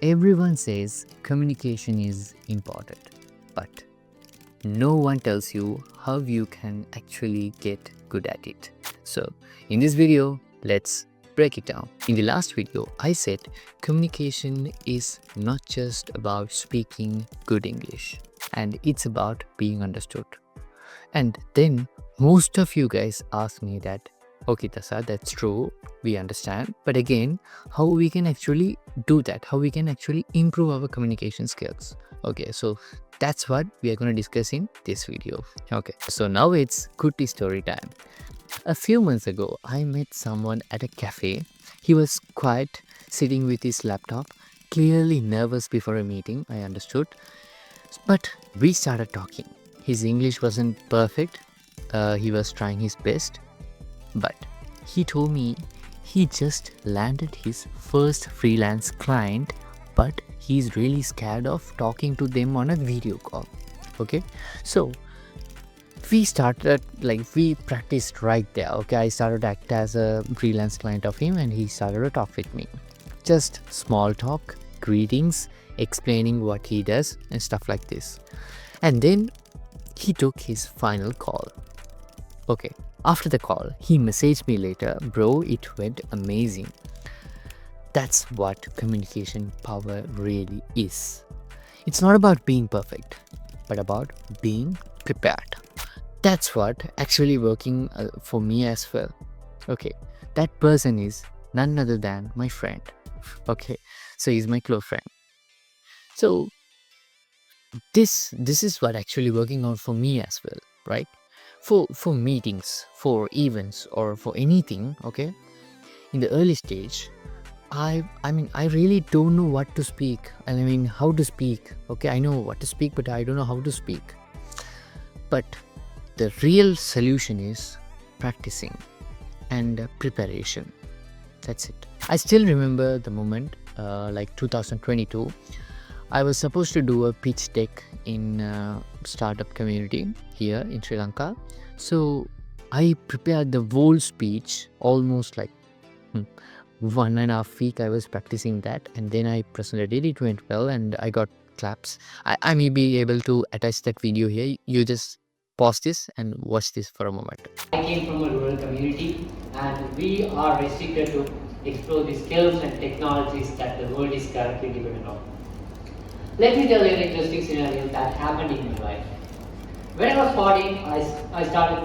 Everyone says communication is important, but no one tells you how you can actually get good at it. So, in this video, let's break it down. In the last video, I said communication is not just about speaking good English, and it's about being understood. And then most of you guys ask me that, okay, Tasa, that's true, we understand. But again, how we can actually do that? How we can actually improve our communication skills? Okay, so that's what we are going to discuss in this video. Okay, so now it's Kutty Story time. A few months ago, I met someone at a cafe. He was quiet, sitting with his laptop, clearly nervous before a meeting, I understood. But we started talking. His English wasn't perfect. He was trying his best. But he told me he just landed his first freelance client, but he's really scared of talking to them on a video call. Okay, so we practiced right there. Okay, I started to act as a freelance client of him and he started to talk with me. Just small talk, greetings, explaining what he does and stuff like this. And then he took his final call. Okay, after the call, he messaged me later, bro, it went amazing. That's what communication power really is. It's not about being perfect, but about being prepared. That's what actually working for me as well. Okay, that person is none other than my friend. Okay, so he's my close friend. So this is what actually working out for me as well, right? For meetings, for events, or for anything. Okay, in the early stage, I really don't know what to speak. I mean, how to speak. Okay, I know what to speak, but I don't know how to speak. But the real solution is practicing and preparation. That's it. I still remember the moment, like 2022. I was supposed to do a pitch deck in startup community here in Sri Lanka. So I prepared the whole speech almost like 1.5 weeks. I was practicing that and then I presented it. It went well and I got claps. I may be able to attach that video here. You just pause this and watch this for a moment. I came from a rural community and we are restricted to explore the skills and technologies that the world is currently dependent on. Let me tell you an interesting scenario that happened in my life. When I was 14, I started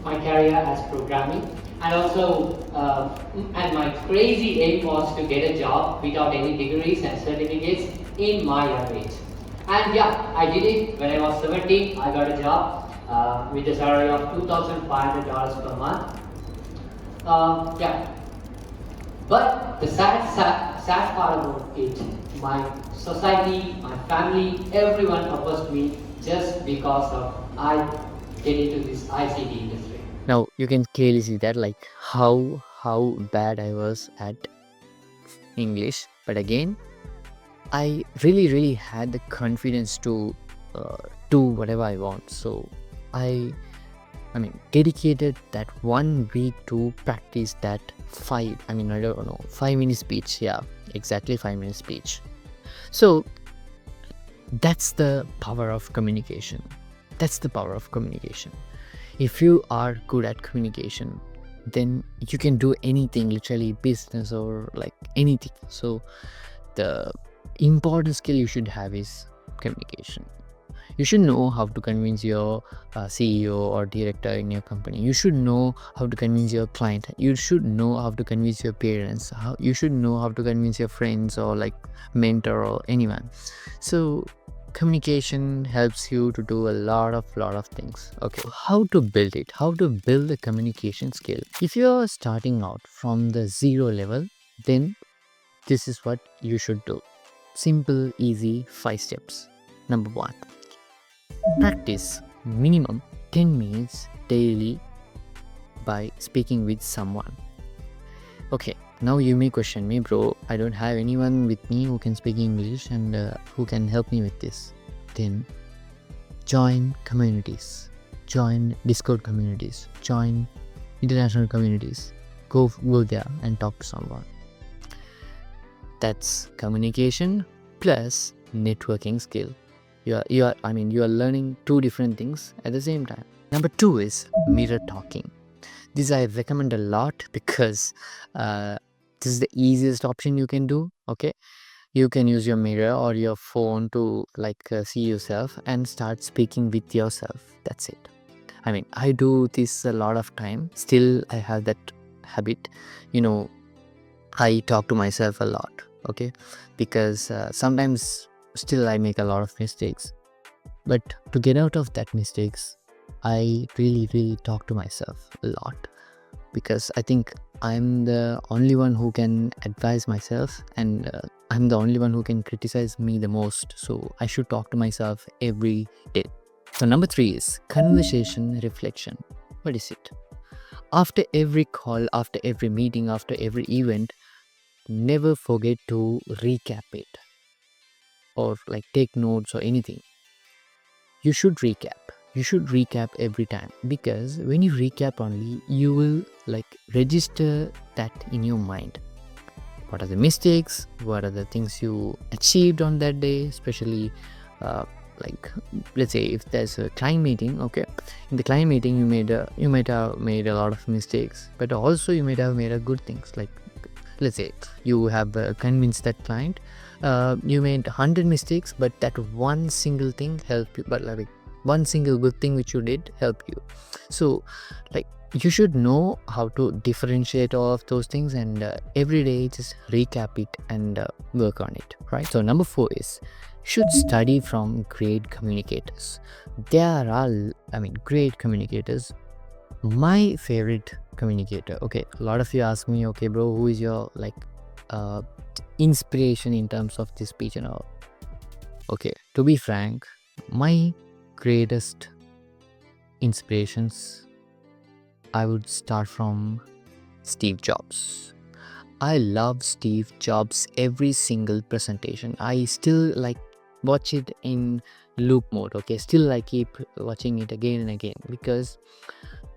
my career as programming, and also and my crazy aim was to get a job without any degrees and certificates in my young age. And yeah, I did it. When I was 17, I got a job with a salary of $2,500 per month. But the sad part about it, my society, my family, everyone opposed me just because of I get into this ICT industry. Now you can clearly see that like how bad I was at English. But again, I really had the confidence to do whatever I want. So I dedicated that 1 week to practice that 5-minute speech. Yeah, exactly 5-minute speech. So that's the power of communication. That's the power of communication. If you are good at communication, then you can do anything, literally business or like anything. So the important skill you should have is communication. You should know how to convince your CEO or director in your company. You should know how to convince your client. You should know how to convince your parents. You should know how to convince your friends or like mentor or anyone. So communication helps you to do a lot of things. Okay, how to build it? How to build the communication skill? If you're starting out from the 0 level, then this is what you should do. Simple, easy, 5 steps. Number 1. Practice minimum 10 minutes daily by speaking with someone. Okay, now you may question me, bro, I don't have anyone with me who can speak English and who can help me with this. Then join communities, join Discord communities, join international communities. Go there and talk to someone. That's communication plus networking skill. You are learning two different things at the same time. Number two is mirror talking. This I recommend a lot because uh, this is the easiest option you can do. Okay, you can use your mirror or your phone to see yourself and start speaking with yourself. That's it. I mean, I do this a lot of time. Still, I have that habit. You know, I talk to myself a lot. Okay, because sometimes still I make a lot of mistakes. But to get out of that mistakes, I really talk to myself a lot, because I think I'm the only one who can advise myself, and I'm the only one who can criticize me the most. So I should talk to myself every day. So number three is conversation reflection. What is it? After every call, after every meeting, after every event, never forget to recap it, or take notes or anything. You should recap. You should recap every time, because when you recap only, you will register that in your mind. What are the mistakes? What are the things you achieved on that day? Especially, uh, let's say if there's a client meeting, okay, in the client meeting you might have made a lot of mistakes, but also you might have made a good things. Like, let's say you have convinced that client, you made 100 mistakes, but that one single thing helped you, but one single good thing which you did help you. So you should know how to differentiate all of those things, and every day just recap it and work on it, right? So number four is should study from great communicators. There are, great communicators. My favorite communicator, okay, a lot of you ask me, okay bro, who is your uh, inspiration in terms of this speech and all? Okay, to be frank, my greatest inspirations, I would start from Steve Jobs. I love Steve Jobs' every single presentation. I still watch it in loop mode. Okay, still I keep watching it again and again, because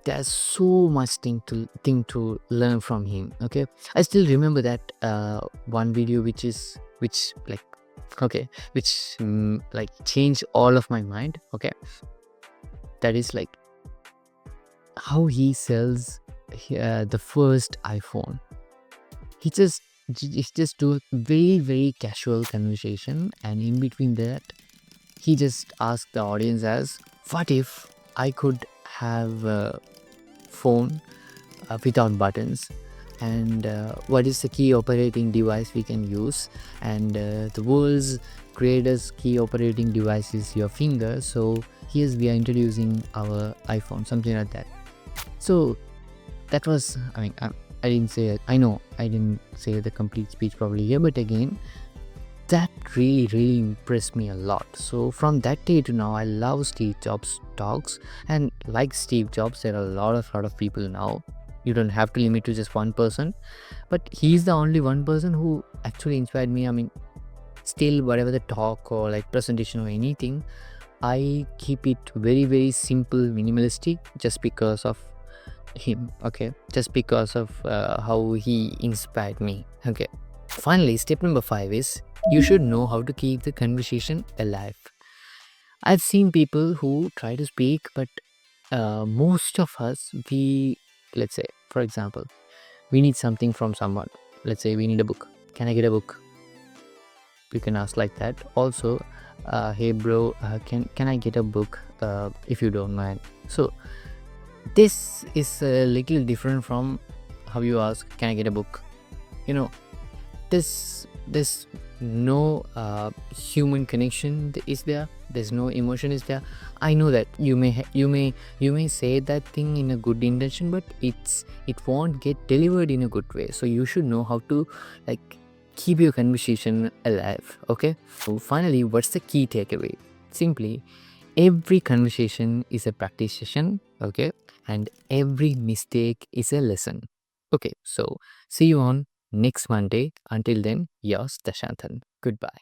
there's so much thing to learn from him. Okay, I still remember that one video which changed all of my mind. Okay, that is how he sells the first iPhone. He just do a very casual conversation, and in between that he just asked the audience as, what if I could have a phone without buttons, and what is the key operating device we can use, and the world's greatest key operating device is your finger, so here's we are introducing our iPhone, something like that. So that was, I didn't say it. I know I didn't say the complete speech probably here, but again, that really impressed me a lot. So from that day to now, I love Steve Jobs talks, and like Steve Jobs, there are a lot of people now. You don't have to limit to just one person, but he's the only one person who actually inspired me. I mean, still whatever the talk or presentation or anything, I keep it very simple, minimalistic, just because of him. Okay, just because of how he inspired me. Okay, finally, step number 5 is you should know how to keep the conversation alive. I've seen people who try to speak, but most of us, let's say, for example, we need something from someone. Let's say we need a book. Can I get a book? You can ask like that. Also, hey bro, can I get a book if you don't mind? So this is a little different from how you ask, can I get a book? You know, there's no human connection is there. There's no emotion is there. I know that you may say that thing in a good intention, but it won't get delivered in a good way. So you should know how to keep your conversation alive. Okay, so finally, what's the key takeaway? Simply, every conversation is a practice session. Okay, and every mistake is a lesson. Okay, so see you on next Monday. Until then, yours Dashanthan. Goodbye.